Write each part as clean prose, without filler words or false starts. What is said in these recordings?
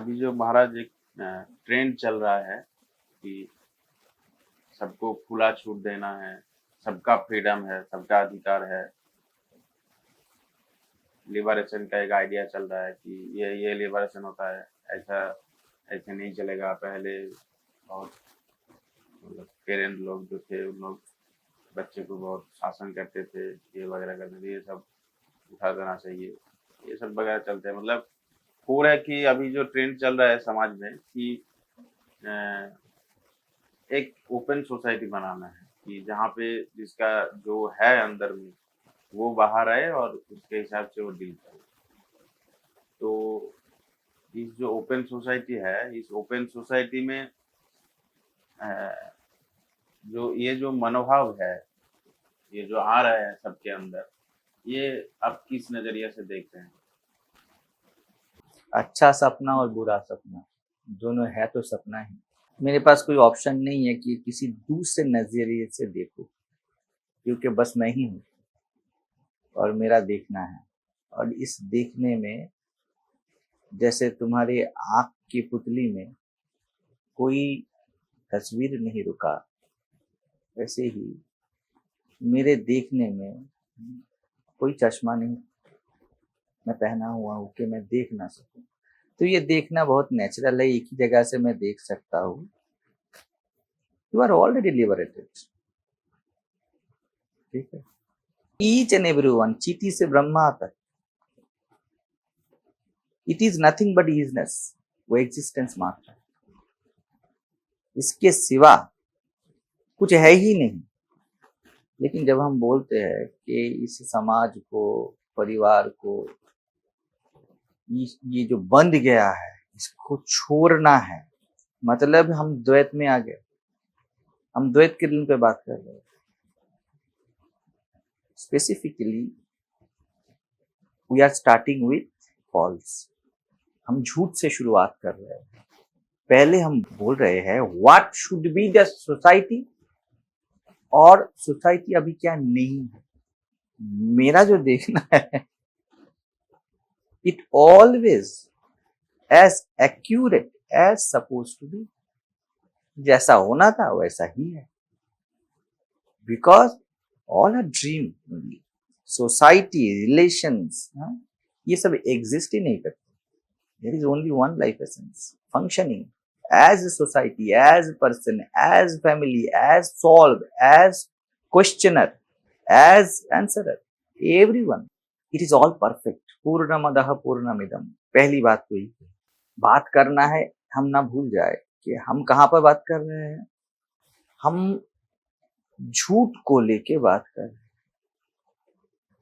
अभी जो महाराज एक ट्रेंड चल रहा है कि सबको खुला छूट देना है, सबका फ्रीडम है, सबका अधिकार है। लिबरेशन का एक आइडिया चल रहा है कि ये लिबरेशन होता है, ऐसा ऐसे नहीं चलेगा। पहले बहुत मतलब पेरेंट लोग जो थे उन लोग बच्चे को बहुत शासन करते थे, ये वगैरह करते थे, ये सब उठा देना चाहिए, ये सब वगैरह चलते हैं। मतलब हो रहा है कि अभी जो ट्रेंड चल रहा है समाज में कि अ, एक ओपन सोसाइटी बनाना है कि जहाँ पे जिसका जो है अंदर में वो बाहर आए और उसके हिसाब से वो डील करे। तो इस जो ओपन सोसाइटी है, इस ओपन सोसाइटी में अ, जो ये जो मनोभाव है, ये जो आ रहा है सबके अंदर, ये आप किस नजरिए से देखते हैं? अच्छा सपना और बुरा सपना दोनों है तो सपना ही। मेरे पास कोई ऑप्शन नहीं है कि किसी दूसरे नजरिए से देखो, क्योंकि बस मैं ही हूँ और मेरा देखना है। और इस देखने में जैसे तुम्हारी आंख की पुतली में कोई तस्वीर नहीं रुका, वैसे ही मेरे देखने में कोई चश्मा नहीं मैं पहना हुआ हूँ कि मैं देख ना सकूं। तो ये देखना बहुत नेचुरल है, एक ही जगह से मैं देख सकता हूँ। यू आर ऑलरेडी लिबरेटेड, ठीक है। ईच एंड एवरी वन, चीटी से ब्रह्मा तक, it is nothing but isness, वो एग्जिस्टेंस मात्र है, इसके सिवा कुछ है ही नहीं। लेकिन जब हम बोलते हैं कि इस समाज को, परिवार को, ये जो बंध गया है इसको छोड़ना है, मतलब हम द्वैत में आ गए। हम द्वैत के दिन पे बात कर रहे हैं specifically. We are starting with false, हम झूठ से शुरुआत कर रहे हैं। पहले हम बोल रहे हैं what should be the society, और सोसाइटी अभी क्या नहीं है। मेरा जो देखना है, it always as accurate as suppose to be, जैसा होना था वैसा ही है। Because all are dream, society, relations, ये सब एग्जिस्ट ही नहीं करते। There is only one life essence functioning as a society, as a person, as family, as solve, as questioner, as answerer, everyone. It is all perfect. पूर्णमदः पूर्णमिदम। पहली बात तो यही बात करना है, हम ना भूल जाए कि हम कहाँ पर बात कर रहे हैं। हम झूठ को लेके बात कर रहे हैं,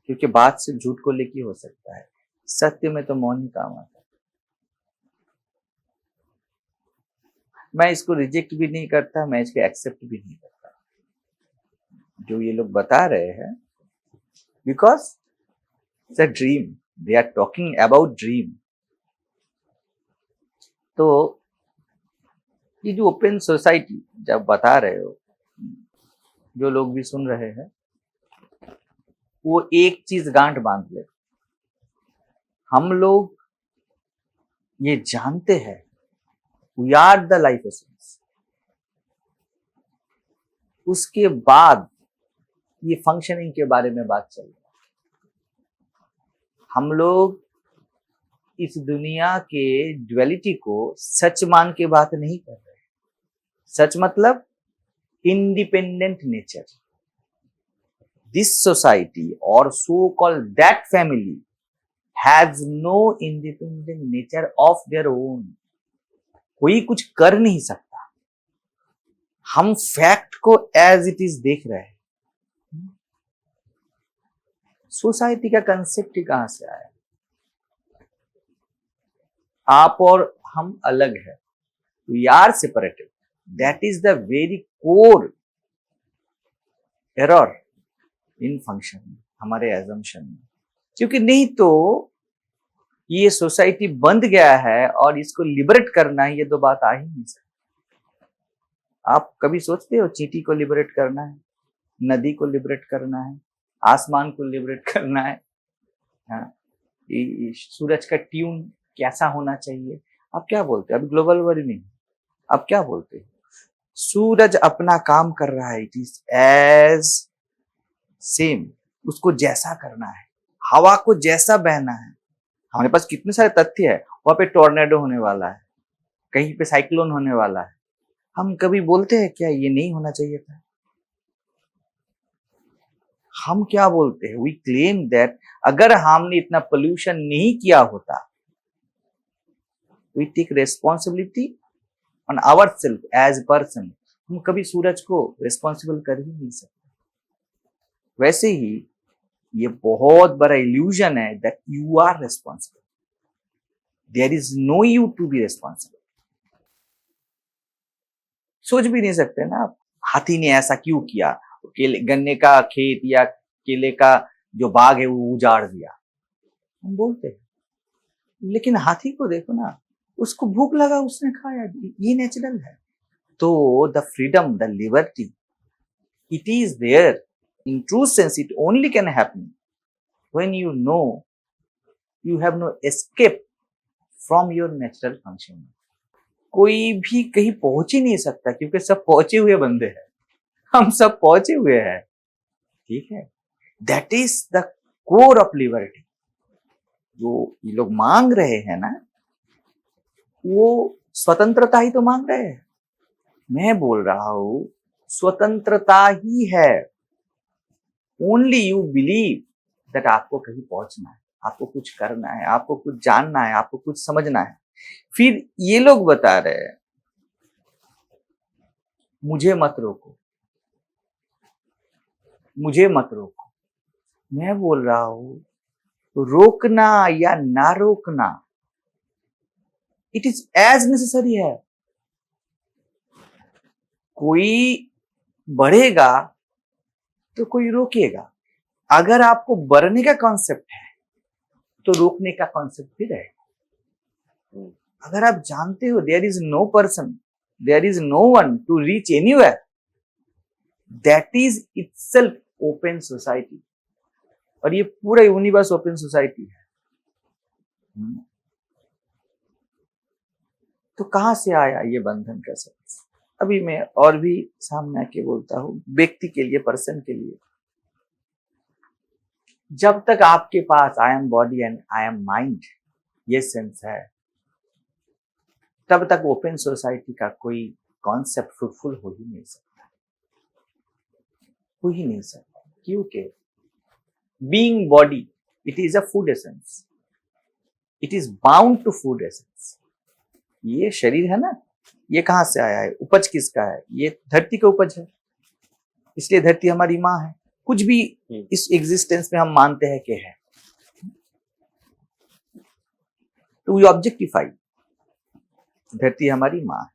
क्योंकि बात से झूठ को लेके हो सकता है, सत्य में तो मौन ही काम आता है। मैं इसको रिजेक्ट भी नहीं करता, मैं इसको एक्सेप्ट भी नहीं करता जो ये लोग बता रहे हैं, because it's a dream, they are talking about dream. तो ये जो ओपन सोसाइटी जब बता रहे हो, जो लोग भी सुन रहे हैं वो एक चीज गांठ बांध ले, हम लोग ये जानते हैं we are the life essence. उसके बाद ये फंक्शनिंग के बारे में बात चल रही है। हम लोग इस दुनिया के ड्युअलिटी को सच मान के बात नहीं कर रहे। सच मतलब इंडिपेंडेंट नेचर। दिस सोसाइटी और so called that family has no independent nature of their own. कोई कुछ कर नहीं सकता। हम फैक्ट को एज इट इज देख रहे हैं। सोसाइटी का कंसेप्ट ही कहां से आया? आप और हम अलग है, we are separated. That is the very core error in function, हमारे एजम्पशन में। क्योंकि नहीं तो ये सोसाइटी बंद गया है और इसको लिबरेट करना है, ये दो बात आ ही नहीं सकती। आप कभी सोचते हो चींटी को लिबरेट करना है, नदी को लिबरेट करना है, आसमान को लिबरेट करना है? हाँ, सूरज का ट्यून कैसा होना चाहिए? आप क्या बोलते हैं? अभी ग्लोबल वार्मिंग, आप क्या बोलते हैं? सूरज अपना काम कर रहा है, इट इज एज सेम, उसको जैसा करना है, हवा को जैसा बहना है। हमारे पास कितने सारे तथ्य है, वहां पे टोर्नेडो होने वाला है, कहीं पे साइक्लोन होने वाला है। हम कभी बोलते हैं क्या ये नहीं होना चाहिए था? हम क्या बोलते हैं? वी क्लेम दैट अगर हमने इतना पोल्यूशन नहीं किया होता, we take responsibility on our self as person. हम कभी सूरज को रिस्पॉन्सिबल कर ही नहीं सकते। वैसे ही ये बहुत बड़ा इल्यूजन है that you are responsible. There is no you to be responsible. सोच भी नहीं सकते ना आप, हाथी ने ऐसा क्यों किया, केले गन्ने का खेत या केले का जो बाग है वो उजाड़ दिया, हम बोलते हैं। लेकिन हाथी को देखो ना, उसको भूख लगा, उसने खाया, ये नेचुरल है। तो the freedom, the liberty, it is there. In true sense, it only can happen when you know you have no escape from your natural function. कोई भी कहीं पहुंच ही नहीं सकता क्योंकि सब पहुंचे हुए बंदे हैं, हम सब पहुंचे हुए हैं, ठीक है। That is the core of liberty. जो ये लोग मांग रहे हैं ना, वो स्वतंत्रता ही तो मांग रहे हैं। मैं बोल रहा हूं स्वतंत्रता ही है। ओनली यू बिलीव दैट आपको कहीं पहुंचना है, आपको कुछ करना है, आपको कुछ जानना है, आपको कुछ समझना है। फिर ये लोग बता रहे हैं मुझे मत रोको, मुझे मत रोको। मैं बोल रहा हूं रोकना या ना रोकना, इट इज एज नेसेसरी है। कोई बढ़ेगा तो कोई रोकेगा। अगर आपको बढ़ने का कॉन्सेप्ट है तो रोकने का कॉन्सेप्ट भी रहेगा। अगर आप जानते हो there is no person, there is no one to reach anywhere, that is itself open society. और ये पूरा यूनिवर्स ओपन सोसाइटी है। तो कहां से आया ये बंधन का सेंस? अभी मैं और भी सामने आके बोलता हूं, व्यक्ति के लिए, पर्सन के लिए। जब तक आपके पास I am body and I am mind ये सेंस है, तब तक ओपन सोसाइटी का कोई कॉन्सेप्ट फ्रूटफुल हो ही नहीं सकता, हो ही नहीं सकता। क्योंकि being body, it is a food essence, it is bound to food essence. ये शरीर है ना, ये कहां से आया है, उपज किसका है? ये धरती का उपज है, इसलिए धरती हमारी माँ है। कुछ भी इस एग्जिस्टेंस में हम मानते हैं कि है, तो वी ऑब्जेक्टिफाई, धरती हमारी माँ है,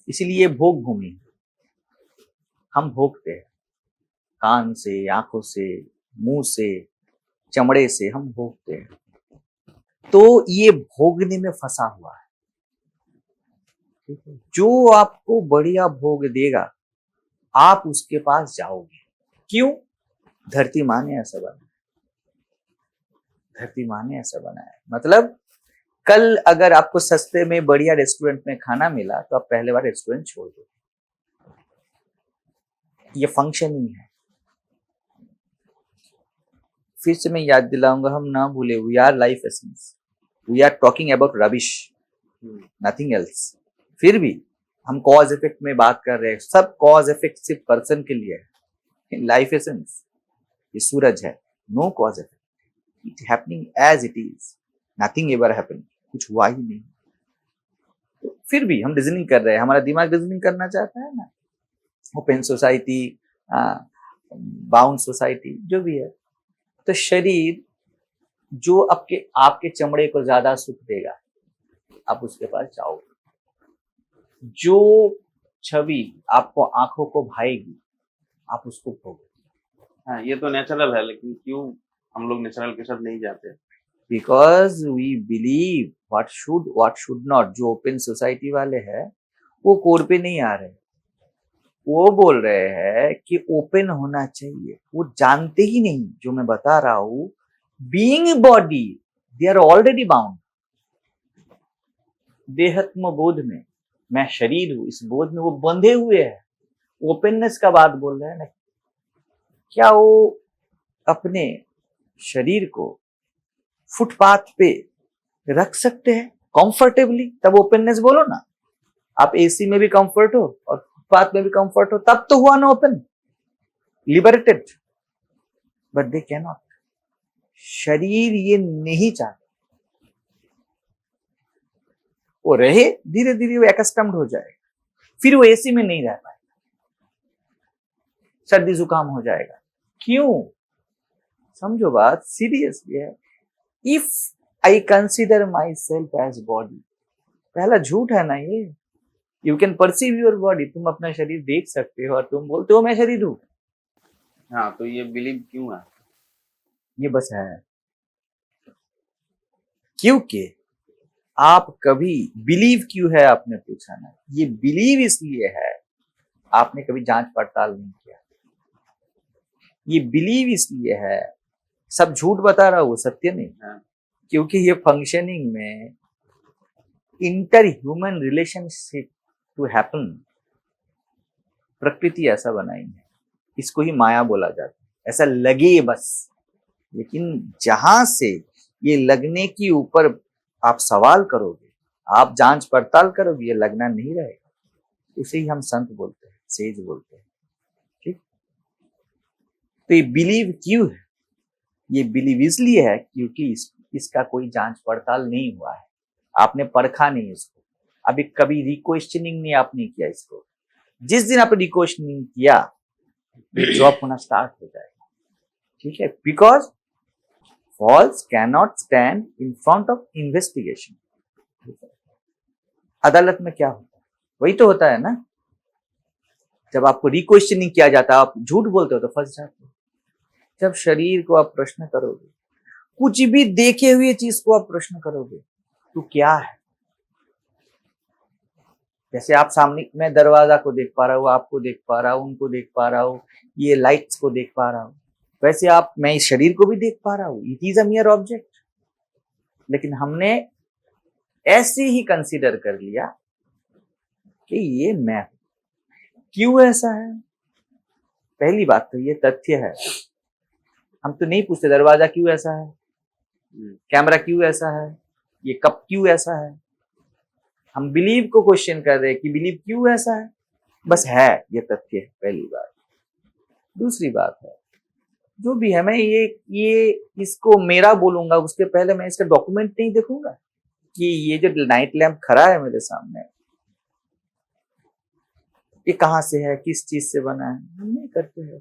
इसीलिए भोग भूमि है। हम भोगते हैं, कान से, आंखों से, मुंह से, चमड़े से हम भोगते हैं। तो ये भोगने में फंसा हुआ है। जो आपको बढ़िया भोग देगा आप उसके पास जाओगे। क्यों? धरती माँ ने ऐसा बनाया, धरती माँ ने ऐसा बनाया। मतलब कल अगर आपको सस्ते में बढ़िया रेस्टोरेंट में खाना मिला तो आप पहले बार रेस्टोरेंट छोड़ दो। ये फंक्शन ही है। फिर से मैं याद दिलाऊंगा, हम ना भूले, we are life essence, we are talking about rubbish, nothing else. फिर भी हम कॉज इफेक्ट में बात कर रहे हैं। सब कॉज इफेक्ट सिर्फ पर्सन के लिए है। लाइफ एसेंस ये सूरज है, no cause effect, it happening as it is, nothing ever happen, कुछ हुआ ही नहीं। तो फिर भी हम रीजनिंग कर रहे हैं, हमारा दिमाग रीजनिंग करना चाहता है ना। ओपन सोसाइटी, बाउंड सोसाइटी, जो भी है। तो शरीर जो आपके आपके चमड़े को ज्यादा सुख देगा आप उसके पास जाओगे। जो छवि आपको आंखों को भाएगी आप उसको भोगोगे। हाँ, ये तो नेचुरल है, लेकिन क्यों हम लोग नेचुरल के साथ नहीं जाते? Because we believe what should not. जो ओपन सोसाइटी वाले हैं वो कोर पे नहीं आ रहे, वो बोल रहे हैं कि ओपन होना चाहिए। वो जानते ही नहीं, जो मैं बता रहा हूं, being body they are already bound. देहात्म बोध में, मैं शरीर हूं, इस बोध में वो बंधे हुए हैं। ओपननेस का बात बोल रहे हैं ना, क्या वो अपने शरीर को फुटपाथ पे रख सकते हैं कंफर्टेबली? तब ओपननेस बोलो ना। आप एसी में भी कंफर्ट हो और फुटपाथ में भी कंफर्ट हो, तब तो हुआ ना open, liberated. But they can not. शरीर ये नहीं चाहता। वो रहे, धीरे धीरे वो एकस्टम्ड हो जाएगा, फिर वो एसी में नहीं रह पाएगा, सर्दी जुकाम हो जाएगा। क्यों? समझो बात, सीरियसली है। If I consider myself as body, पहला झूठ है ना ये। You can perceive your body, तुम अपना शरीर देख सकते हो और तुम बोलते हो मैं शरीर हूं। हाँ, तो ये बिलीव क्यों है? ये बस है क्योंकि आप कभी बिलीव क्यों है आपने पूछा ना, ये बिलीव इसलिए है आपने कभी जांच पड़ताल नहीं किया। ये बिलीव इसलिए है, सब झूठ बता रहा हूं, सत्य नहीं। हाँ। क्योंकि ये फंक्शनिंग में inter human relationship to happen, प्रकृति ऐसा बनाई है, इसको ही माया बोला जाता है। ऐसा लगे बस, लेकिन जहां से ये लगने के ऊपर आप सवाल करोगे, आप जांच पड़ताल करोगे, ये लगना नहीं रहेगा। इसे ही हम संत बोलते हैं, सेज बोलते हैं। ठीक, तो ये बिलीव क्यों है? ये बिलीव इसलिए है क्योंकि इसका कोई जांच पड़ताल नहीं हुआ है, आपने परखा नहीं इसको, अभी कभी रिक्वेश्चनिंग नहीं आपने किया इसको। जिस दिन आपने रिक्वेश्चनिंग किया, ये ड्रॉप होना स्टार्ट हो जाएगा। ठीक है, because false can not stand in front of investigation. अदालत में क्या होता है? वही तो होता है ना, जब आपको रिक्वेश्चनिंग किया जाता है, आप झूठ बोलते हो तो फंस जाते हो। जब शरीर को आप प्रश्न करोगे, कुछ भी देखे हुए चीज को आप प्रश्न करोगे, तो क्या है? जैसे आप सामने, मैं दरवाजा को देख पा रहा हूँ, आपको देख पा रहा हूँ, उनको देख पा रहा हूँ, ये लाइट्स को देख पा रहा हूँ, वैसे आप, मैं इस शरीर को भी देख पा रहा हूँ। It is a मियर object. लेकिन हमने ऐसे ही कंसीडर कर लिया कि ये मैं हूं। क्यों ऐसा है? पहली बात तो ये तथ्य है, हम तो नहीं पूछते दरवाजा क्यों ऐसा है, कैमरा क्यों ऐसा है, ये कप क्यों ऐसा है। हम बिलीव को क्वेश्चन कर रहे हैं कि बिलीव क्यों ऐसा है। बस है, ये तथ्य है, पहली बात। दूसरी बात है, जो भी है, मैं ये इसको मेरा बोलूंगा, उसके पहले मैं इसका डॉक्यूमेंट नहीं देखूंगा कि ये जो नाइट लैंप खड़ा है मेरे सामने, ये कहां से है, किस चीज से बना है। हम नहीं करते हैं।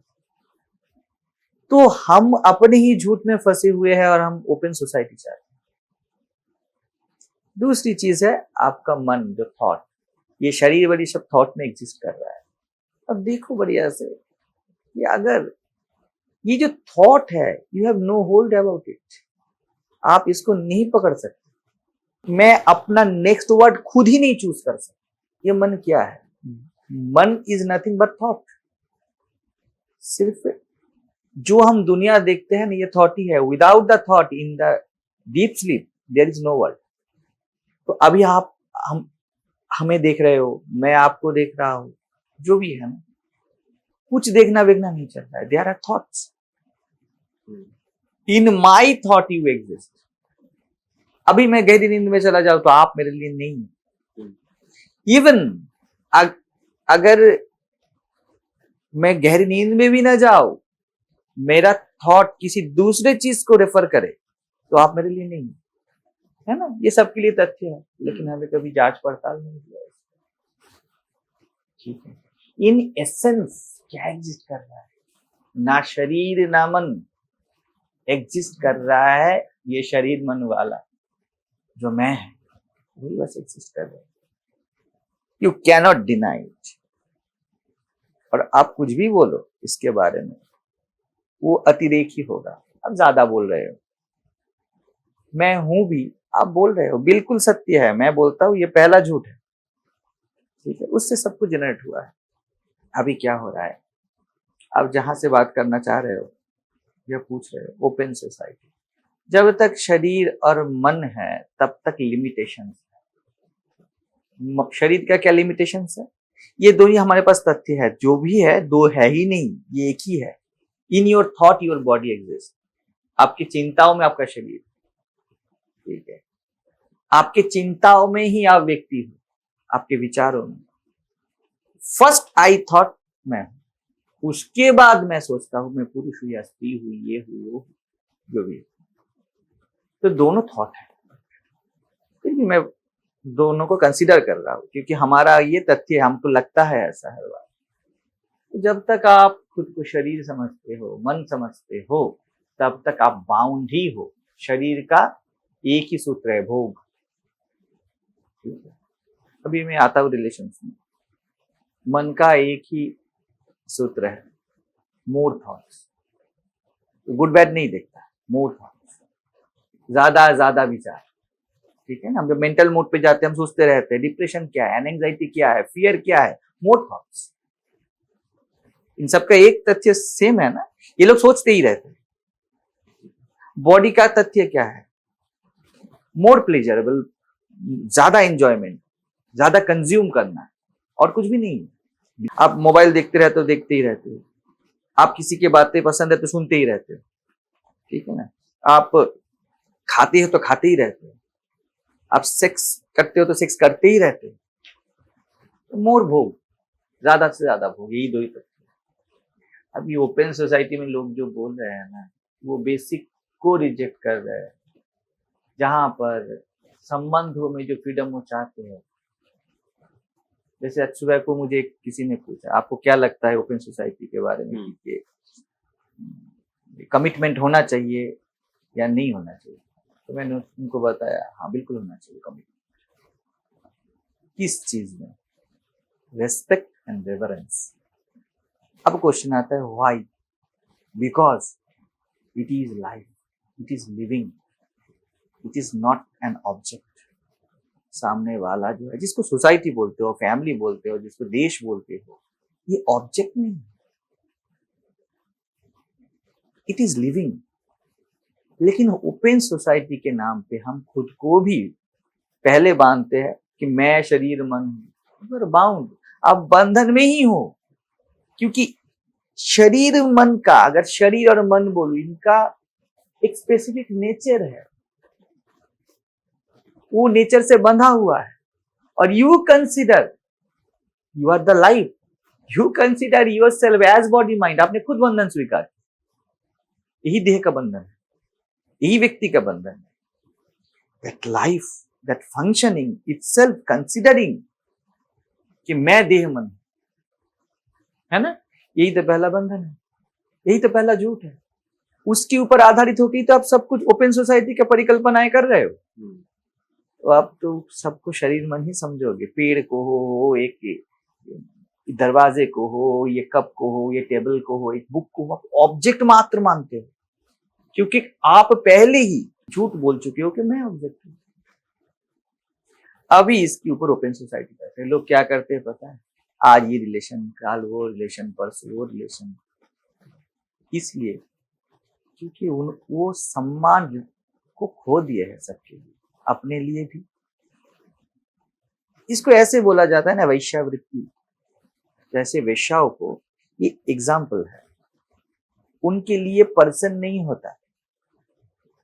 तो हम अपने ही झूठ में फंसे हुए हैं और हम ओपन सोसाइटी चाहते हैं। दूसरी चीज है आपका मन, जो थॉट, ये शरीर बड़ी सब थॉट में एग्जिस्ट कर रहा है। अब देखो बढ़िया से, ये अगर ये जो थॉट है, you have no hold about it, आप इसको नहीं पकड़ सकते। मैं अपना नेक्स्ट वर्ड खुद ही नहीं चूज कर सकता। ये मन क्या है? मन इज नथिंग बट थॉट। सिर्फ जो हम दुनिया देखते हैं ना, ये थॉट ही है। Without the thought, in the deep sleep, there is no world. तो अभी आप हमें देख रहे हो, मैं आपको देख रहा हूं, जो भी है ना, कुछ देखना वेखना नहीं चल रहा है। There are thoughts. In my thought you exist. अभी मैं गहरी नींद में चला जाऊं तो आप मेरे लिए नहीं। इवन अगर मैं गहरी नींद में भी ना जाऊं, मेरा थॉट किसी दूसरे चीज को रेफर करे, तो आप मेरे लिए नहीं, है ना। ये सबके लिए तथ्य है, लेकिन हमें कभी जांच पड़ताल नहीं किया। ठीक है, इन एसेंस क्या एग्जिस्ट कर रहा है? ना शरीर ना मन एग्जिस्ट कर रहा है। ये शरीर मन वाला जो मैं है, वही बस एग्जिस्ट कर रहा है। You cannot deny it. और आप कुछ भी बोलो इसके बारे में, वो अतिरेक ही होगा। आप ज्यादा बोल रहे हो, मैं हूं भी, आप बोल रहे हो, बिल्कुल सत्य है। मैं बोलता हूं, ये पहला झूठ है। ठीक है, उससे सब कुछ जनरेट हुआ है। अभी क्या हो रहा है, आप जहां से बात करना चाह रहे हो, यह पूछ रहे हो, ओपन सोसाइटी। जब तक शरीर और मन है, तब तक लिमिटेशन है। शरीर का क्या लिमिटेशंस है, ये दो ही हमारे पास तथ्य है। जो भी है दो है ही नहीं, ये एक ही है। In your thought your body exist. आपकी चिंताओं में आपका शरीर, ठीक है, आपके चिंताओं में ही आप व्यक्ति हो, आपके विचारों में। फर्स्ट आई थॉट मैं हूं, उसके बाद मैं सोचता हूं मैं पुरुष हूं या स्त्री हूं, ये हूं वो हूं, जो भी है। तो दोनों थॉट है, फिर भी मैं दोनों को कंसीडर कर रहा हूं क्योंकि हमारा ये तथ्य हमको लगता है ऐसा हर बार। तो जब तक आप खुद को शरीर समझते हो, मन समझते हो, तब तक आप बाउंड ही हो। शरीर का एक ही सूत्र है, भोग। ठीक है, अभी मैं आता हूं रिलेशंस में। मन का एक ही सूत्र है, मोर थॉट्स। गुड बैड नहीं देखता, मोर थॉट्स, ज्यादा विचार। ठीक है ना, हम जब मेंटल मोड पे जाते हैं हम सोचते रहते हैं डिप्रेशन क्या है, एंजाइटी क्या है, फियर क्या है, मोर थॉट्स। इन सबका एक तथ्य सेम है ना, ये लोग सोचते ही रहते हैं। बॉडी का तथ्य क्या है, मोर प्लेजरेबल, ज्यादा एंजॉयमेंट, ज्यादा कंज्यूम करना, और कुछ भी नहीं है। आप मोबाइल देखते रहते हो, देखते ही रहते हो। आप किसी की बातें पसंद है तो सुनते ही रहते हो, ठीक है ना। आप खाते हो तो खाते ही रहते हो, आप सेक्स करते हो तो सेक्स करते ही रहते हो। तो मोर भोग, ज्यादा से ज्यादा भोग, यही दो ही तथ्य। अभी ओपन सोसाइटी में लोग जो बोल रहे हैं ना, वो बेसिक को रिजेक्ट कर रहे हैं, जहां पर संबंधों में जो फ्रीडम वो चाहते हैं। जैसे आज सुबह को मुझे किसी ने पूछा आपको क्या लगता है ओपन सोसाइटी के बारे में, कि कमिटमेंट होना चाहिए या नहीं होना चाहिए। तो मैंने उनको बताया हाँ बिल्कुल होना चाहिए कमिटमेंट। किस चीज में, रेस्पेक्ट एंड रेवरेंस। अब क्वेश्चन आता है why, because it is life, it is living, it is not an object. सामने वाला जो है, जिसको सोसाइटी बोलते हो, फैमिली बोलते हो, जिसको देश बोलते हो, ये ऑब्जेक्ट नहीं, इट इज लिविंग। लेकिन ओपन सोसाइटी के नाम पे हम खुद को भी पहले बांधते हैं कि मैं शरीर मन हूं, बाउंड। आप बंधन में ही हो, क्योंकि शरीर मन का, अगर शरीर और मन बोलूं, इनका एक स्पेसिफिक नेचर है, वो नेचर से बंधा हुआ है। और you consider you are the life, you consider yourself as body mind. आपने खुद बंधन स्वीकार, यही देह का बंधन है, यही व्यक्ति का बंधन है। That life, that functioning itself considering कि मैं देह मन है ना, यही तो पहला बंधन है, यही तो पहला झूठ है। उसके ऊपर आधारित होकर तो आप सब कुछ ओपन सोसाइटी की परिकल्पनाएं कर रहे हो। तो आप तो सबको शरीर मन ही समझोगे। पेड़ को हो, एक दरवाजे को हो, ये कप को हो, ये टेबल को हो, एक बुक को हो, ऑब्जेक्ट मात्र मानते हो, क्योंकि आप पहले ही झूठ बोल चुके हो कि मैं ऑब्जेक्ट हूं। अभी इसके ऊपर ओपन सोसाइटी करते हैं लोग। क्या करते हैं पता है, आज ये रिलेशन, कल वो रिलेशन, परसों वो रिलेशन। इसलिए क्योंकि वो सम्मान को खो दिए है सबके लिए, अपने लिए भी। इसको ऐसे बोला जाता है ना, वैश्यावृत्ति। जैसे वेश्याओं को, ये एग्जाम्पल है, उनके लिए पर्सन नहीं होता,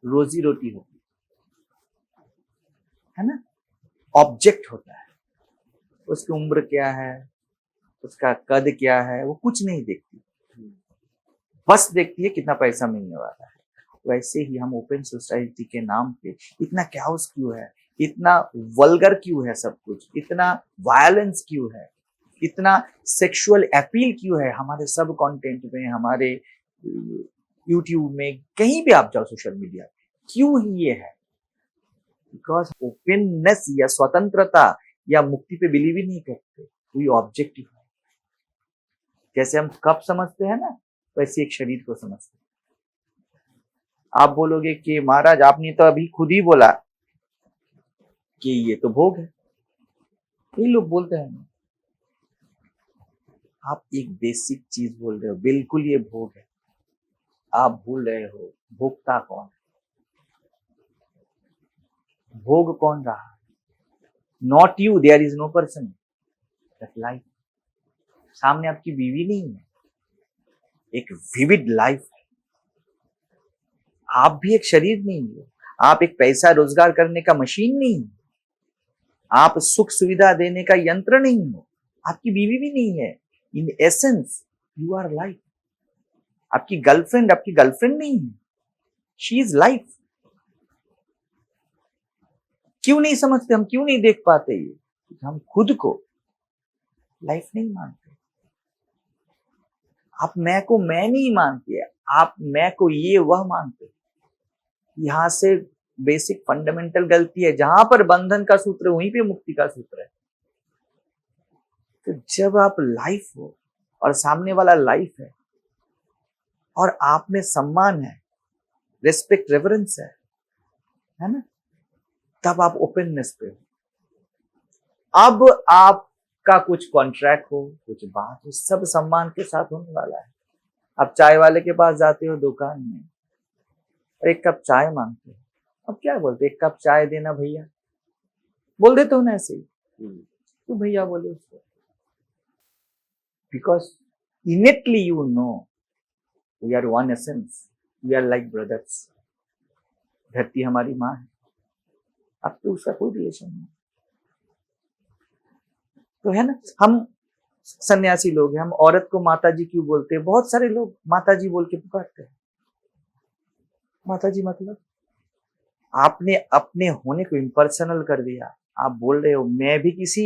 रोजी रोटी होती है ना, ऑब्जेक्ट होता है। उसकी उम्र क्या है, उसका कद क्या है, वो कुछ नहीं देखती, बस देखती है कितना पैसा मिलने वाला है। वैसे ही हम ओपन सोसाइटी के नाम पे इतना कैओस क्यों है, इतना वल्गर क्यों है सब कुछ, इतना वायलेंस क्यों है, इतना सेक्सुअल अपील क्यों है हमारे सब कंटेंट में, हमारे यूट्यूब में, कहीं भी आप जाओ सोशल मीडिया, क्यों ही ये है? बिकॉज ओपननेस या स्वतंत्रता या मुक्ति पे बिलीव ही नहीं करते, कोई ऑब्जेक्टिव है। जैसे हम कप समझते हैं ना, वैसे एक शरीर को समझते हैं। आप बोलोगे कि महाराज आपने तो अभी खुद ही बोला कि ये तो भोग है, कई लोग बोलते हैं। आप एक बेसिक चीज बोल रहे हो, बिल्कुल ये भोग है। आप भूल रहे हो भोक्ता कौन है, भोग कौन रहा, not you, there is no person that life. सामने आपकी बीवी नहीं है, एक विविड लाइफ है। आप भी एक शरीर नहीं हो, आप एक पैसा रोजगार करने का मशीन नहीं हो, आप सुख सुविधा देने का यंत्र नहीं हो, आपकी बीवी भी नहीं है। In essence you our life. आपकी गर्लफ्रेंड नहीं है, शी इज लाइफ। क्यों नहीं समझते हम, क्यों नहीं देख पाते ये? हम खुद को लाइफ नहीं मानते। आप मैं को मैं नहीं मानते, आप मैं को ये वह मानते। यहां से बेसिक फंडामेंटल गलती है। जहां पर बंधन का सूत्र है, वहीं पे मुक्ति का सूत्र है। तो जब आप लाइफ हो और सामने वाला लाइफ है और आप में सम्मान है, रेस्पेक्ट, रेवरेंस है ना, तब आप ओपननेस पे हो। अब आपका कुछ कॉन्ट्रैक्ट हो, कुछ बात हो, सब सम्मान के साथ होने वाला है। आप चाय वाले के पास जाते हो दुकान में और एक कप चाय मांगते हो, अब क्या बोलते, एक कप चाय देना भैया, बोल देते हो ना ऐसे ही। तो भैया बोले उसको, because innately you know we are one essence, we are like brothers. धरती हमारी माँ है, अब तो उसका कोई रिलेशन नहीं। तो है ना, हम सन्यासी लोग हैं, हम औरत को माता जी क्यों बोलते हैं? बहुत सारे लोग माता जी बोल के पुकारते हैं। माता जी मतलब आपने अपने होने को इम्पर्सनल कर दिया। आप बोल रहे हो मैं भी किसी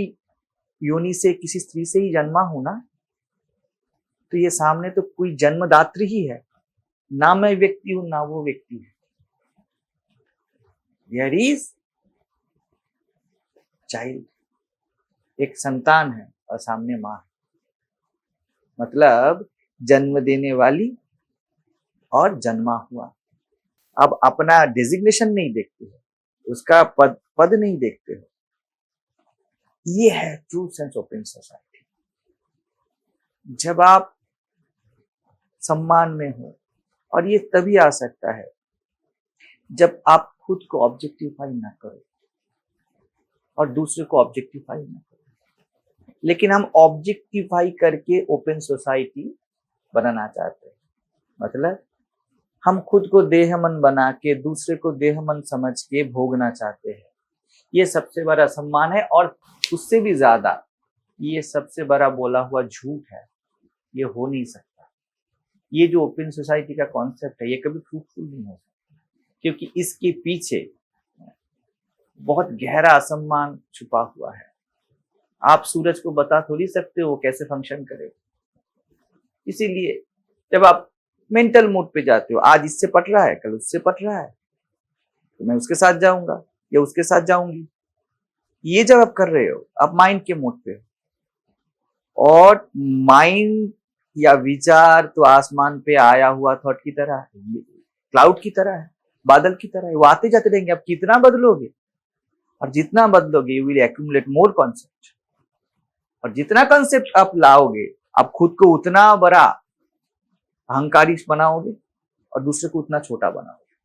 योनि से, किसी स्त्री से ही जन्मा हूं ना, तो ये सामने तो कोई जन्मदात्री ही है ना, मैं व्यक्ति हूं ना वो व्यक्ति है। देयर इज चाइल्ड, एक संतान है और सामने मां है, मतलब जन्म देने वाली और जन्मा हुआ। अब अपना डेजिग्नेशन नहीं देखते हो, उसका पद नहीं देखते हो। ये है ट्रू सेंस ओपन सोसाइटी। जब आप सम्मान में हो, और ये तभी आ सकता है जब आप खुद को ऑब्जेक्टिफाई ना करो और दूसरे को ऑब्जेक्टिफाई ना करो। लेकिन हम ऑब्जेक्टिफाई करके ओपन सोसाइटी बनाना चाहते हैं। मतलब हम खुद को देहमन बना के दूसरे को देहमन समझ के भोगना चाहते हैं। ये सबसे बड़ा सम्मान है, और उससे भी ज्यादा ये सबसे बड़ा बोला हुआ झूठ है। ये हो नहीं सकता। ये जो ओपन सोसाइटी का कॉन्सेप्ट है, ये कभी फ्रूटफुल नहीं हो सकता, क्योंकि इसके पीछे बहुत गहरा असम्मान छुपा हुआ है। आप सूरज को बता थोड़ी सकते हो वो कैसे फंक्शन करे। इसीलिए जब आप मेंटल मूड पे जाते हो, आज इससे पट रहा है, कल उससे पट रहा है, तो मैं उसके साथ जाऊंगा या उसके साथ जाऊंगी। ये जब आप कर रहे हो, आप माइंड के मूड पे हो, और माइंड या विचार तो आसमान पे आया हुआ थॉट की तरह है, क्लाउड की तरह है, बादल की तरह है, वो आते जाते रहेंगे। आप कितना बदलोगे, और जितना बदलोगे you will accumulate more concept, और जितना कॉन्सेप्ट आप लाओगे, आप खुद को उतना बड़ा अहंकारी बनाओगे और दूसरे को उतना छोटा बनाओगे।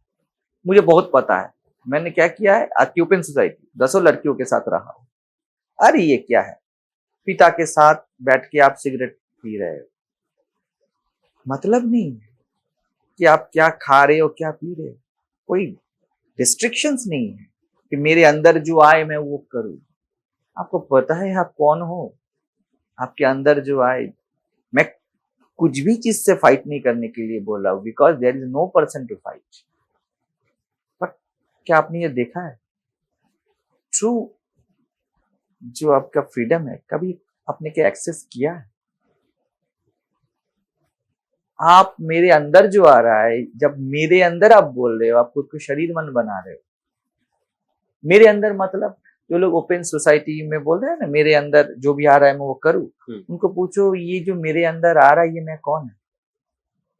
मुझे बहुत पता है, मैंने क्या किया है। आज की ओपन सोसाइटी 10 लड़कियों के साथ रहा हूं। अरे ये क्या है, पिता के साथ बैठ के आप सिगरेट पी रहे हो, मतलब नहीं कि आप क्या खा रहे हो क्या पी रहे हो, कोई रिस्ट्रिक्शंस नहीं है कि मेरे अंदर जो आए मैं वो करूं। आपको पता है आप कौन हो, आपके अंदर जो आए। मैं कुछ भी चीज से फाइट नहीं करने के लिए बोल रहा हूं, because there is no person to fight. But क्या आपने ये देखा है, ट्रू जो आपका फ्रीडम है, कभी आपने क्या एक्सेस किया है? आप मेरे अंदर जो आ रहा है, जब मेरे अंदर आप बोल रहे हो, आप खुद को शरीर मन बना रहे हो। मेरे अंदर मतलब जो लोग ओपन सोसाइटी में बोल रहे हैं ना, मेरे अंदर जो भी आ रहा है मैं वो करूं, उनको पूछो ये जो मेरे अंदर आ रहा है ये मैं कौन है?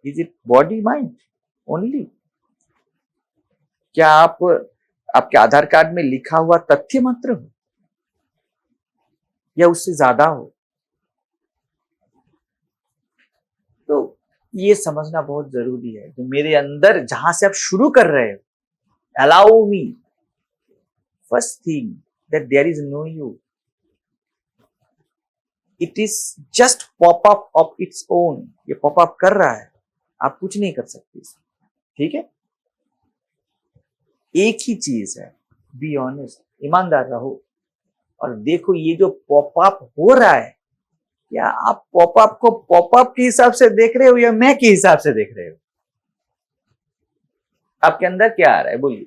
Is it body mind only? क्या आप आपके आधार कार्ड में लिखा हुआ तथ्य मात्र हो, या उससे ज्यादा हो? तो ये समझना बहुत जरूरी है। तो मेरे अंदर जहां से आप शुरू कर रहे हो, allow me, first thing that there is no you. It is just pop up of its own. ये pop up कर रहा है, आप कुछ नहीं कर सकते इसमें, ठीक है? एक ही चीज है, बी ऑनेस्ट, ईमानदार रहो और देखो ये जो पॉप अप हो रहा है, क्या आप पॉप अप को पॉप अप के हिसाब से देख रहे हो या मैं के हिसाब से देख रहे हो? आपके अंदर क्या आ रहा है बोलिए?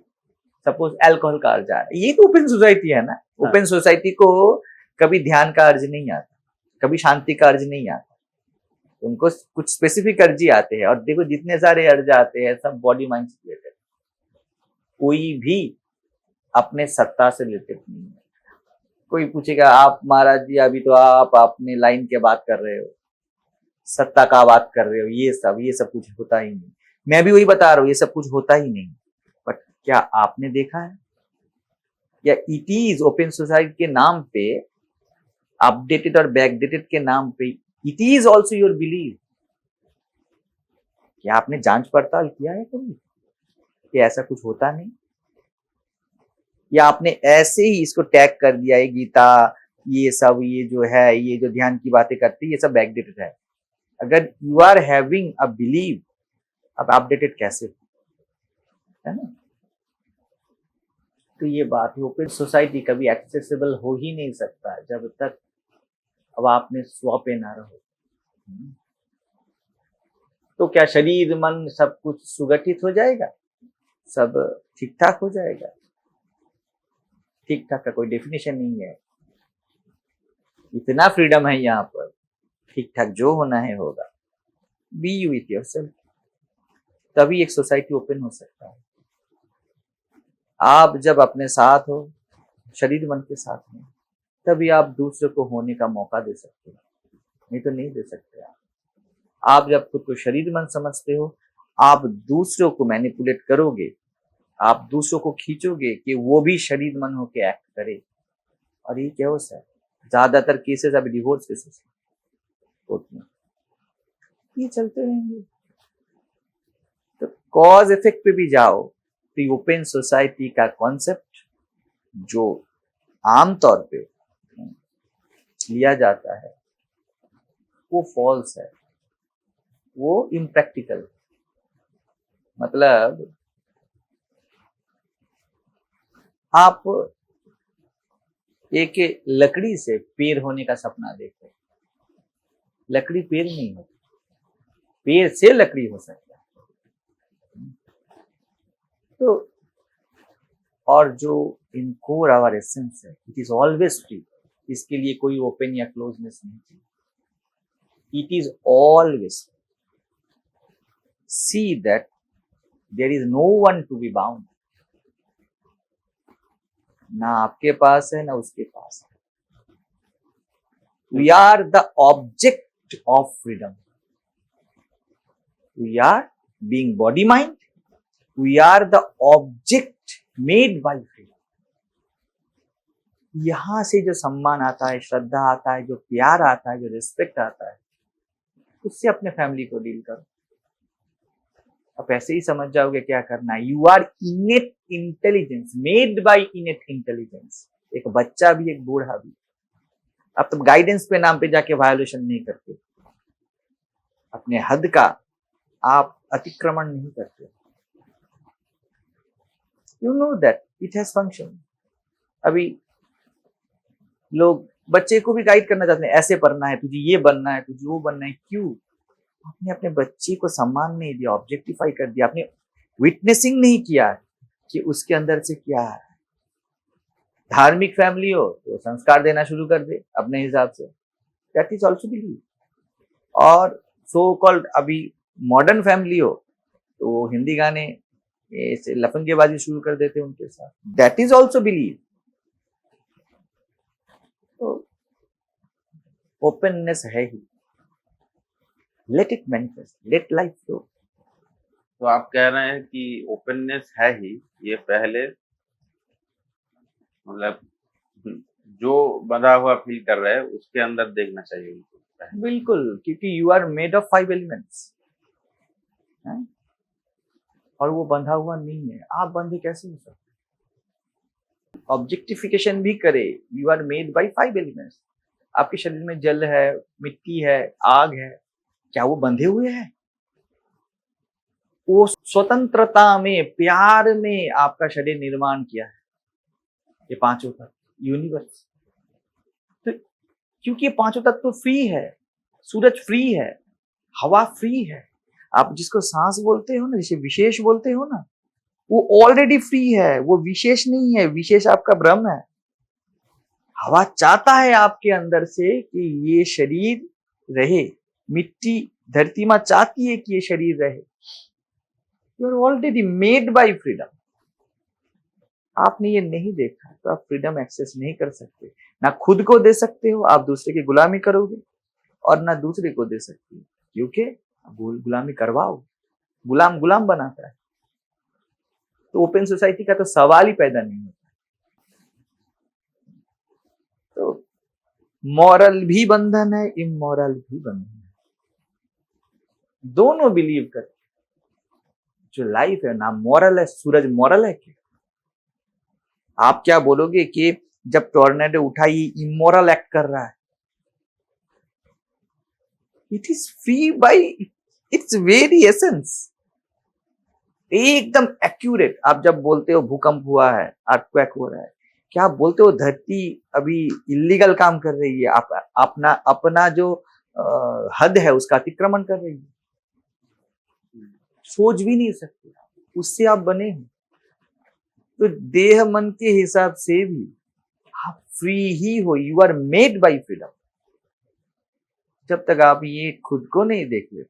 सपोज अल्कोहल का अर्ज आ रहा है, ये तो ओपन सोसाइटी है ना। ओपन सोसाइटी को कभी ध्यान का अर्ज नहीं आता, कभी शांति का अर्ज नहीं आता, उनको कुछ स्पेसिफिक अर्ज ही आते हैं। और देखो जितने सारे अर्ज आते हैं सब बॉडी माइंड से रिलेटेड, कोई भी अपने सत्ता से रिलेटेड नहीं है। कोई पूछेगा आप महाराज जी अभी तो आप अपने लाइन की बात कर रहे हो, सत्ता का बात कर रहे हो, ये सब कुछ होता ही नहीं। मैं भी वही बता रहा हूँ, ये सब कुछ होता ही नहीं। बट क्या आपने देखा है या इट इज ओपन सोसाइटी के नाम पे, अपडेटेड और बैकडेटेड के नाम पे, it is also your believe? क्या आपने जांच पड़ताल किया है कभी कि ऐसा कुछ होता नहीं? या आपने ऐसे ही इसको टैग कर दिया है गीता, ये सब, ये जो है, ये जो ध्यान की बातें करती है, ये सब बैकडेटेड है? अगर you are having a believe, अब अपडेटेड कैसे है ना? तो ये बात है, ओपन सोसाइटी कभी एक्सेसिबल हो ही नहीं सकता जब तक अब आपने स्व पे ना रहो। तो क्या शरीर मन सब कुछ सुगठित हो जाएगा, सब ठीक ठाक हो जाएगा? ठीक ठाक का कोई डेफिनेशन नहीं है। इतना फ्रीडम है यहाँ पर, ठीक ठाक जो होना है होगा। बी यू विथ योरसेल्फ, तभी एक सोसाइटी ओपन हो सकता है। आप जब अपने साथ हो, शरीर मन के साथ में, तभी आप दूसरे को होने का मौका दे सकते हो, नहीं तो नहीं दे सकते। आप जब खुद को शरीर मन समझते हो, आप दूसरों को मैनिपुलेट करोगे, आप दूसरों को खींचोगे कि वो भी शरीर मन होके एक्ट करे। और ये क्या होता है, ज्यादातर केसेस अभी डिवोर्स केसेस होते हैं, ये चलते रहेंगे। तो कॉज इफेक्ट पे भी जाओ तो ओपन सोसाइटी का कॉन्सेप्ट जो आमतौर पे लिया जाता है वो फॉल्स है, वो इम्प्रैक्टिकल। मतलब आप एक लकड़ी से पेड़ होने का सपना देखो, लकड़ी पेड़ नहीं होती, पेड़ से लकड़ी हो सकता है। तो और जो इन कोर आवर एसेंस है, इट इज ऑलवेज फ्री, इसके लिए कोई ओपन या क्लोजनेस नहीं चाहिए। It is always see that there is no one to be bound, ना आपके पास है ना उसके पास है। We are the object of freedom, we are being body mind, we are the object made by freedom. यहां से जो सम्मान आता है, श्रद्धा आता है, जो प्यार आता है, जो रिस्पेक्ट आता है, उससे अपने फैमिली को डील करो। आप ऐसे ही समझ जाओगे क्या करना है। You are innate intelligence, made by innate intelligence. एक बच्चा भी, एक बूढ़ा भी। आप तो गाइडेंस पे नाम पे जाके वायोलेशन नहीं करते, अपने हद का आप अतिक्रमण नहीं करते। You know that it has function. अभी लोग बच्चे को भी गाइड करना चाहते हैं, ऐसे पढ़ना है, तुझे ये बनना है, तुझे वो बनना है। क्यों? आपने अपने बच्चे को सम्मान नहीं दिया, ऑब्जेक्टिफाई कर दिया, आपने विटनेसिंग नहीं किया कि उसके अंदर से क्या है। धार्मिक फैमिली हो तो संस्कार देना शुरू कर दे अपने हिसाब से, दैट इज ऑल्सो बिलीव। और सो कॉल्ड अभी मॉडर्न फैमिली हो तो हिंदी गाने ऐसे लफंगेबाजी शुरू कर देते हैं उनके साथ, दैट इज ऑल्सो बिलीव। तो ओपननेस है ही, let it manifest, let life flow. तो आप कह रहे हैं कि ओपननेस है ही, ये पहले मतलब जो बंधा हुआ फील कर रहा है उसके अंदर देखना चाहिए उनको पहले। बिल्कुल, क्योंकि you are made of 5 elements और वो बंधा हुआ नहीं है। आप बंधे कैसे हो सकते? ऑब्जेक्टिफिकेशन भी करे, you are made by 5 elements. आपके शरीर में जल है, मिट्टी है, आग है, क्या वो बंधे हुए हैं? वो स्वतंत्रता में, प्यार में आपका शरीर निर्माण किया है, ये पांचों तत्व यूनिवर्स। तो क्योंकि ये पांचों तत्व फ्री है, सूरज फ्री है, हवा फ्री है, आप जिसको सांस बोलते हो ना, जिसे विशेष बोलते हो ना, वो ऑलरेडी फ्री है, वो विशेष नहीं है, विशेष आपका भ्रम है। हवा चाहता है आपके अंदर से कि ये शरीर रहे, मिट्टी धरती मां चाहती है कि ये शरीर रहे। You are already made by freedom. आपने ये नहीं देखा तो आप फ्रीडम एक्सेस नहीं कर सकते। ना खुद को दे सकते हो, आप दूसरे की गुलामी करोगे, और ना दूसरे को दे सकते हो, क्योंकि गुलामी करवाओ, गुलाम गुलाम बनाता है। तो ओपन सोसाइटी का तो सवाल ही पैदा नहीं होता। तो मॉरल भी बंधन है, इमोरल भी बंधन है, दोनों बिलीव करते। जो लाइफ है ना मॉरल है, सूरज मॉरल है क्या? आप क्या बोलोगे कि जब टॉर्नेडो उठा ये इमोरल एक्ट कर रहा है? It is free bye it's very essence, एकदम एक्यूरेट। आप जब बोलते हो भूकंप हुआ है, अर्थक्वेक हो रहा है, क्या आप बोलते हो धरती अभी इलीगल काम कर रही है, आप अपना जो हद है उसका अतिक्रमण कर रही है? सोच भी नहीं सकते, उससे आप बने हो। तो देह मन के हिसाब से भी आप फ्री ही हो, you are made by freedom. जब तक आप ये खुद को नहीं देख लेते,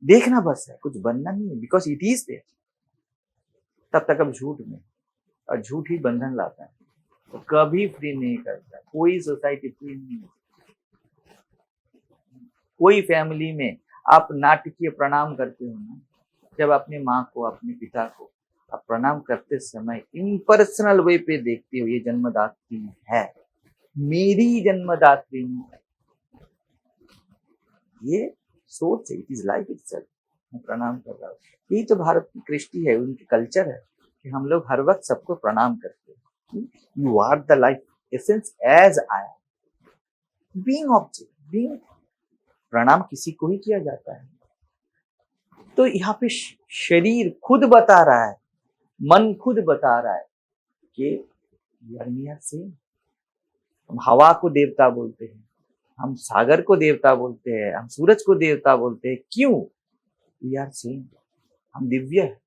देखना बस है, कुछ बनना नहीं है, बिकॉज इट इज देयर, तब तक अब झूठ में, और झूठ ही बंधन लाता है, तो कभी फ्री नहीं करता। कोई सोसाइटी फ्री नहीं है। कोई फैमिली में आप नाटकीय प्रणाम करते हो ना, जब अपनी माँ को, अपने पिता को आप प्रणाम करते समय इम्पर्सनल वे पे देखते हो, ये जन्मदात्री है, मेरी जन्मदात्री, ये सोच है, इट इज लाइफ इटसेल्फ, मैं प्रणाम कर रहा हूँ। यही तो भारत की कृष्टि है, उनकी कल्चर है कि हम लोग हर वक्त सबको प्रणाम करते हैं। You are the life essence as I am being object, being. प्रणाम किसी को ही किया जाता है। तो यहाँ पे शरीर खुद बता रहा है, मन खुद बता रहा है कि यू आर नियर सेम। हम हवा को देवता बोलते हैं, हम सागर को देवता बोलते हैं, हम सूरज को देवता बोलते हैं, क्यों? वी आर सेम, हम दिव्य है।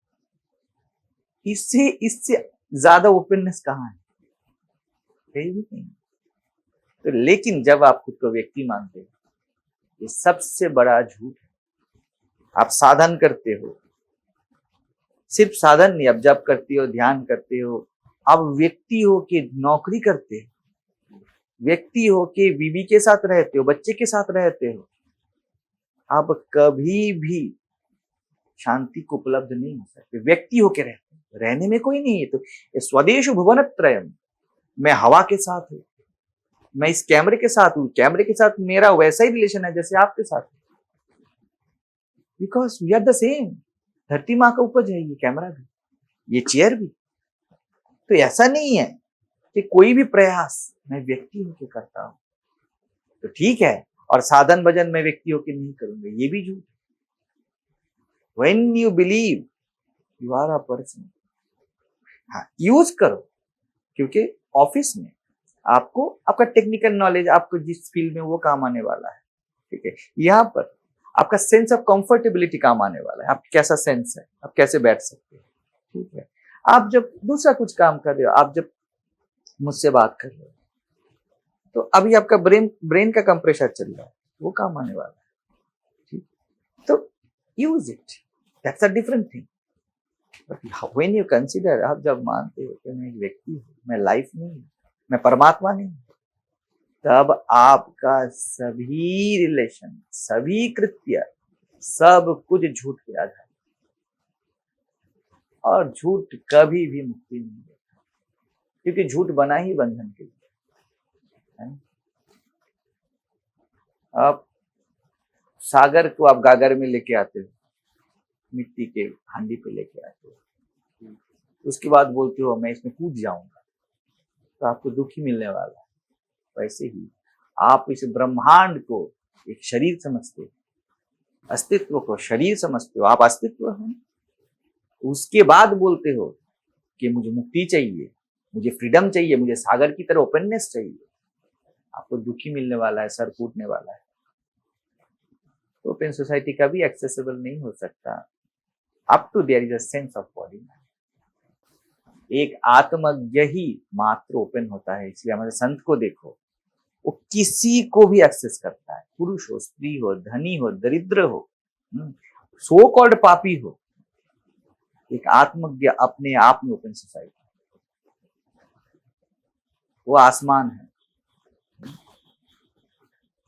इससे ज्यादा ओपननेस कहाँ है? कहीं भी नहीं। तो लेकिन जब आप खुद को व्यक्ति मानते हो, ये सबसे बड़ा झूठ है। आप साधन करते हो, सिर्फ साधन नहीं, अब जब करते हो, ध्यान करते हो, अब व्यक्ति हो के नौकरी करते हो, व्यक्ति हो के बीवी के साथ रहते हो, बच्चे के साथ रहते हो, आप कभी भी शांति को उपलब्ध नहीं हो सकते। व्यक्ति होके रहते हो, रहने में कोई नहीं है। तो स्वदेशु भुवनत्रयम्, मैं हवा के साथ हूँ, मैं इस कैमरे के साथ हूँ, कैमरे के साथ मेरा वैसा ही रिलेशन है जैसे आपके साथ, because we are the same. धरती माँ का उपज है ये कैमरा भी, ये चेयर भी। तो ऐसा नहीं है कि कोई भी प्रयास मैं व्यक्ति होकर करता हूं तो ठीक है, और साधन भजन मैं व्यक्ति होकर नहीं करूंगा, ये भी झूठ। When you believe you are a person, हाँ यूज करो, क्योंकि ऑफिस में आपको आपका टेक्निकल नॉलेज आपको जिस फील्ड में वो काम आने वाला है, ठीक है। यहाँ पर आपका सेंस ऑफ कंफर्टेबिलिटी काम आने वाला है, आप कैसा सेंस है, आप कैसे बैठ सकते हैं, ठीक है। आप जब दूसरा कुछ काम कर रहे हो, आप जब मुझसे बात कर रहे हो, तो अभी आपका ब्रेन का कंप्रेशर चल रहा है, वो काम आने वाला है, ठीक। तो use it, that's a different thing. But when you consider, आप जब मानते हो कि मैं एक व्यक्ति हूँ, मैं लाइफ नहीं हूँ, मैं परमात्मा नहीं हूँ, तब आपका सभी रिलेशन, सभी कृत्य, सब कुछ झूठ पे आधारित, और झूठ कभी भी मुक्ति नहीं देता, क्योंकि झूठ बना ही बंधन के लिए है। आप सागर को आप गागर में लेके आते हो, मिट्टी के हांडी पे लेके आते हो, उसके बाद बोलते हो मैं इसमें कूद जाऊंगा, तो आपको दुख ही मिलने वाला है। वैसे ही आप इस ब्रह्मांड को एक शरीर समझते हो, अस्तित्व को शरीर समझते हो, आप अस्तित्व हैं। उसके बाद बोलते हो कि मुझे मुक्ति चाहिए, मुझे फ्रीडम चाहिए, मुझे सागर की तरह ओपननेस चाहिए। आपको दुखी मिलने वाला है, सर फूटने वाला है। तो ओपन सोसाइटी का भी एक्सेसिबल नहीं हो सकता up to there is a sense of body. एक आत्मज्ञ ही मात्र ओपन होता है। इसलिए हमारे संत को देखो, वो किसी को भी एक्सेस करता है, पुरुष हो, स्त्री हो, धनी हो, दरिद्र हो, सो कॉल्ड पापी हो। एक आत्मज्ञ अपने आप में ओपन सोसाइटी, वो आसमान है।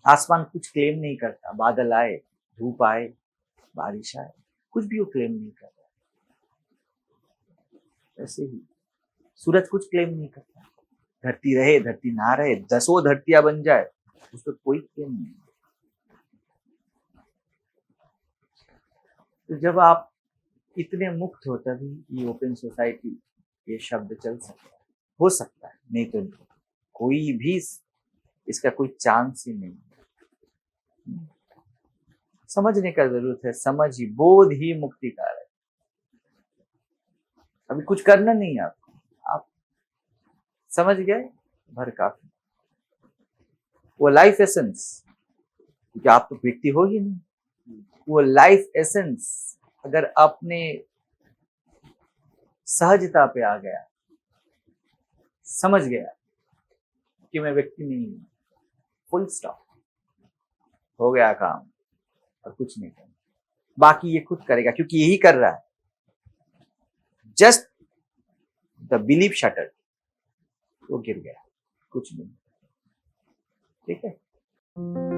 आसमान कुछ क्लेम नहीं करता। बादल आए, धूप आए, बारिश आए, कुछ भी वो क्लेम नहीं करता। ऐसे ही सूरज कुछ क्लेम नहीं करता। धरती रहे, धरती ना रहे, 10 धरतियां बन जाए, उसको कोई क्लेम नहीं। तो जब आप इतने मुक्त हो तभी ये ओपन सोसाइटी ये शब्द चल सकता है, हो सकता है। नहीं तो नहीं, कोई भी इसका कोई चांस ही नहीं। समझने का जरूरत है। समझ ही, बोध ही मुक्ति का है। अभी कुछ करना नहीं है आपको, आप समझ गए भर काफी। वो लाइफ एसेंस, क्योंकि आप तो व्यक्ति हो ही नहीं, वो लाइफ एसेंस अगर अपने सहजता पे आ गया, समझ गया कि मैं व्यक्ति नहीं हूं, फुल स्टॉप, हो गया काम, और कुछ नहीं करना। बाकी ये खुद करेगा, क्योंकि यही कर रहा है। जस्ट द बिलीफ शटर, वो गिर गया, कुछ नहीं। ठीक है।